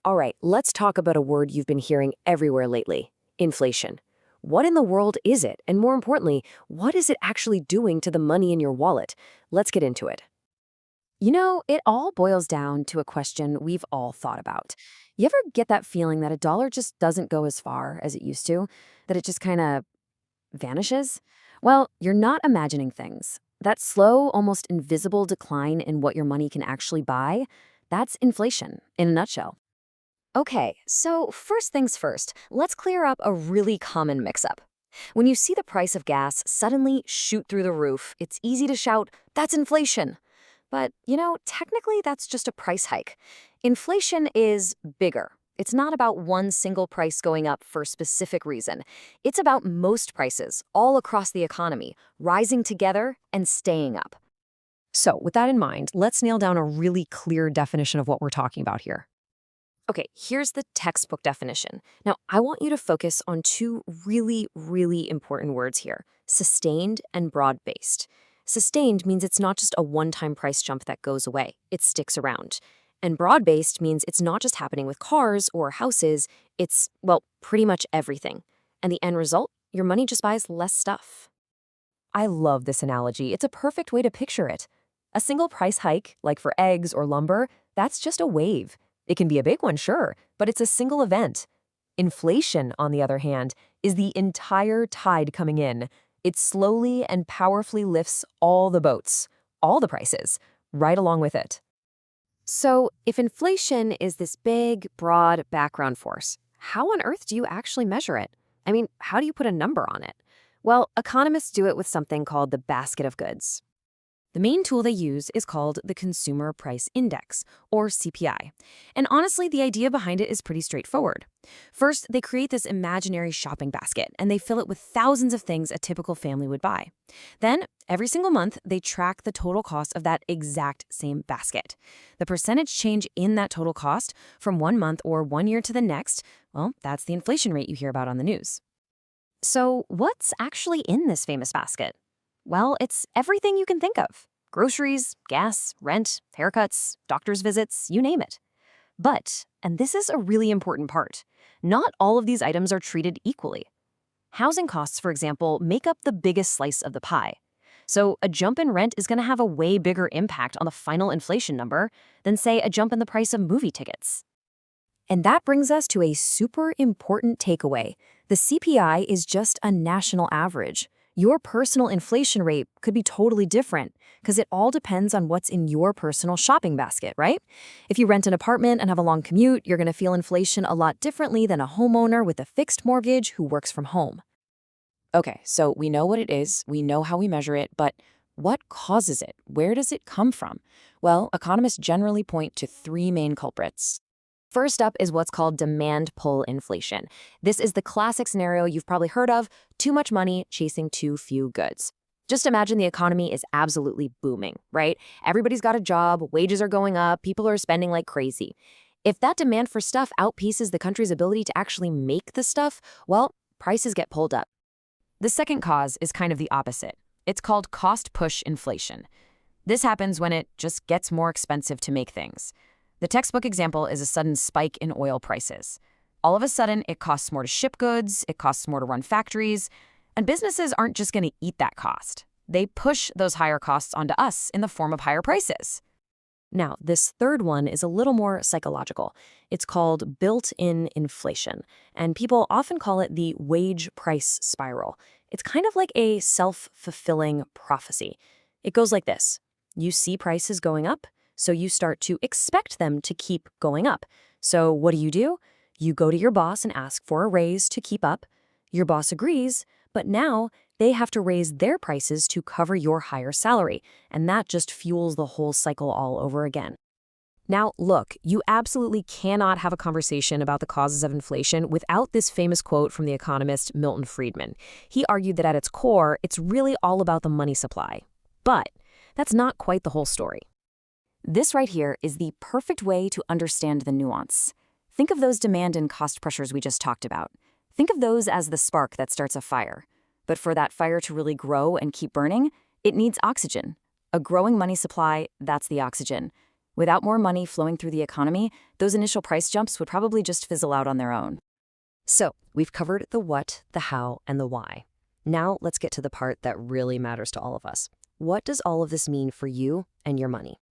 All right, let's talk about a word you've been hearing everywhere lately: inflation. What in the world is it? And more importantly, what is it actually doing to the money in your wallet? Let's get into it. It all boils down to a question we've all thought about. You ever get that feeling that a dollar just doesn't go as far as it used to, that it just kind of vanishes? Well, you're not imagining things. That slow, almost invisible decline in what your money can actually buy, that's inflation in a nutshell. Okay, so first things first, let's clear up a really common mix-up. When you see the price of gas suddenly shoot through the roof, it's easy to shout, "That's inflation." But, technically that's just a price hike. Inflation is bigger. It's not about one single price going up for a specific reason. It's about most prices all across the economy, rising together and staying up. So, with that in mind, let's nail down a really clear definition of what we're talking about here. Okay, here's the textbook definition. Now, I want you to focus on two really, really important words here: sustained and broad-based. Sustained means it's not just a one-time price jump that goes away, it sticks around. And broad-based means it's not just happening with cars or houses, it's, well, pretty much everything. And the end result? Your money just buys less stuff. I love this analogy. It's a perfect way to picture it. A single price hike, like for eggs or lumber, that's just a wave. It can be a big one, sure, but it's a single event. Inflation, on the other hand, is the entire tide coming in. It slowly and powerfully lifts all the boats, all the prices, right along with it. So, if inflation is this big, broad background force, how on earth do you actually measure it? I mean, how do you put a number on it? Well, economists do it with something called the basket of goods. The main tool they use is called the Consumer Price Index, or CPI. And honestly, the idea behind it is pretty straightforward. First, they create this imaginary shopping basket, and they fill it with thousands of things a typical family would buy. Then, every single month, they track the total cost of that exact same basket. The percentage change in that total cost from one month or 1 year to the next, well, that's the inflation rate you hear about on the news. So, what's actually in this famous basket? Well, it's everything you can think of: groceries, gas, rent, haircuts, doctor's visits, you name it. But, and this is a really important part, not all of these items are treated equally. Housing costs, for example, make up the biggest slice of the pie. So a jump in rent is going to have a way bigger impact on the final inflation number than, say, a jump in the price of movie tickets. And that brings us to a super important takeaway. The CPI is just a national average. Your personal inflation rate could be totally different because it all depends on what's in your personal shopping basket, right? If you rent an apartment and have a long commute, you're going to feel inflation a lot differently than a homeowner with a fixed mortgage who works from home. Okay, so we know what it is, we know how we measure it, but what causes it? Where does it come from? Well, economists generally point to three main culprits. First up is what's called demand pull inflation. This is the classic scenario you've probably heard of: too much money chasing too few goods. Just imagine the economy is absolutely booming, right? Everybody's got a job, wages are going up, people are spending like crazy. If that demand for stuff outpaces the country's ability to actually make the stuff, well, prices get pulled up. The second cause is kind of the opposite. It's called cost push inflation. This happens when it just gets more expensive to make things. The textbook example is a sudden spike in oil prices. All of a sudden, it costs more to ship goods, it costs more to run factories, and businesses aren't just going to eat that cost. They push those higher costs onto us in the form of higher prices. Now, this third one is a little more psychological. It's called built-in inflation, and people often call it the wage price spiral. It's kind of like a self-fulfilling prophecy. It goes like this: you see prices going up, so you start to expect them to keep going up. So what do? You go to your boss and ask for a raise to keep up. Your boss agrees, but now they have to raise their prices to cover your higher salary, and that just fuels the whole cycle all over again. Now, look, you absolutely cannot have a conversation about the causes of inflation without this famous quote from the economist Milton Friedman. He argued that at its core, it's really all about the money supply. But that's not quite the whole story. This right here is the perfect way to understand the nuance. Think of those demand and cost pressures we just talked about. Think of those as the spark that starts a fire. But for that fire to really grow and keep burning, it needs oxygen. A growing money supply, that's the oxygen. Without more money flowing through the economy, those initial price jumps would probably just fizzle out on their own. So, we've covered the what, the how, and the why. Now, let's get to the part that really matters to all of us. What does all of this mean for you and your money?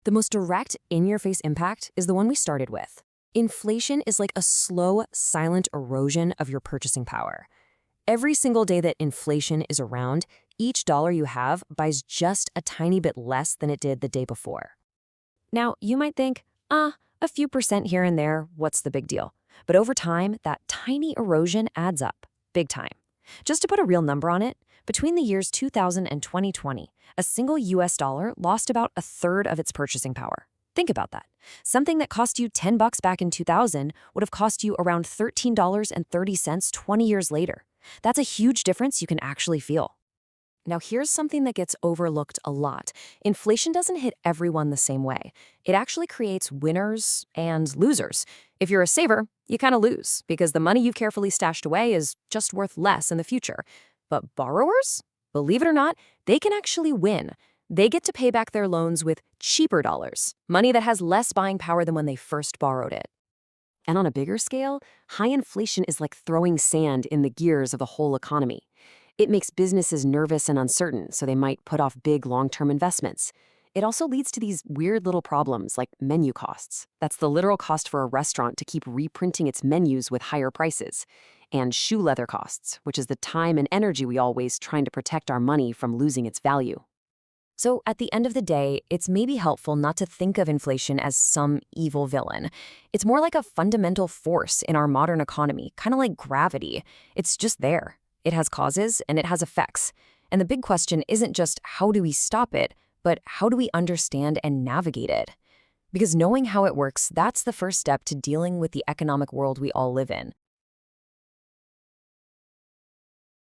The most direct, in-your-face impact is the one we started with. Inflation is like a slow, silent erosion of your purchasing power. Every single day that inflation is around, each dollar you have buys just a tiny bit less than it did the day before. Now, you might think, a few percent here and there, what's the big deal? But over time, that tiny erosion adds up, big time. Just to put a real number on it, between the years 2000 and 2020, a single US dollar lost about a third of its purchasing power. Think about that. Something that cost you $10 back in 2000 would have cost you around $13.30 20 years later. That's a huge difference you can actually feel. Now, here's something that gets overlooked a lot. Inflation doesn't hit everyone the same way. It actually creates winners and losers. If you're a saver, you kind of lose because the money you've carefully stashed away is just worth less in the future. But borrowers, believe it or not, they can actually win. They get to pay back their loans with cheaper dollars, money that has less buying power than when they first borrowed it. And on a bigger scale, high inflation is like throwing sand in the gears of the whole economy. It makes businesses nervous and uncertain, so they might put off big long-term investments. It also leads to these weird little problems like menu costs. That's the literal cost for a restaurant to keep reprinting its menus with higher prices. And shoe leather costs, which is the time and energy we all waste trying to protect our money from losing its value. So at the end of the day, it's maybe helpful not to think of inflation as some evil villain. It's more like a fundamental force in our modern economy, kind of like gravity. It's just there. It has causes and it has effects. And the big question isn't just how do we stop it, but how do we understand and navigate it? Because knowing how it works, that's the first step to dealing with the economic world we all live in.